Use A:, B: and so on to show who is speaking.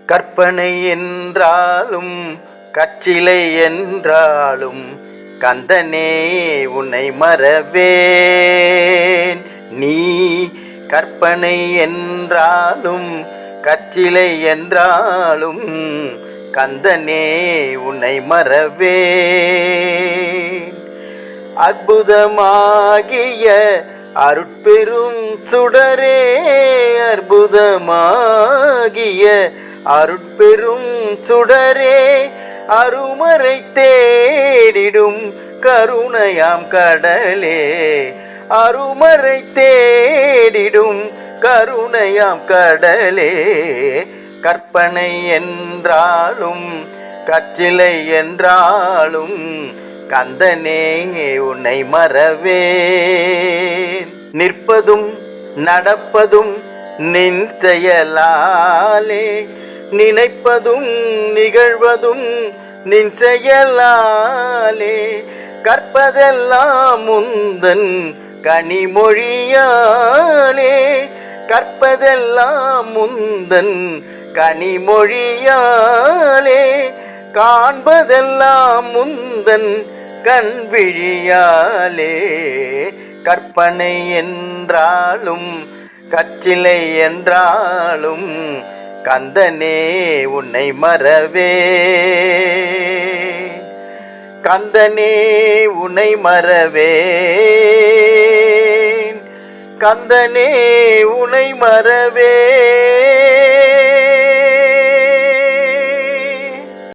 A: கற்பனை என்றாலும் கற்சிலை என்றாலும் கந்தனே உன்னை மறவேன். நீ கற்பனை என்றாலும் கற்சிலை என்றாலும் கந்தனே உன்னை மறவேன். அற்புதமாகிய அருட்பெரும் சுடரே, அற்புதமாகிய அருட்பெரும் சுடரே, அருமறை தேடிடும் கருணையாம் கடலே, அருமறை தேடிடும் கருணையாம் கடலே. கற்பனை என்றாலும் கற்சிலை என்றாலும் கந்தனே உன்னை மறவேன். நிற்பதும் நடப்பதும் நின் செயலாலே, நினைப்பதும் நிகழ்வதும் நின் செயலாலே, கற்பதெல்லாம் முந்தன் கனிமொழியாலே, கற்பதெல்லாம் முந்தன் கனிமொழியாலே, காண்பதெல்லாம் முந்தன் கண்விழியாலே. கற்பனை என்றாலும் கற்சிலை என்றாலும் கந்தனே உன்னை மறவேன். கந்தனே உன்னை மறவேன். கந்தனே உன்னை மறவேன்.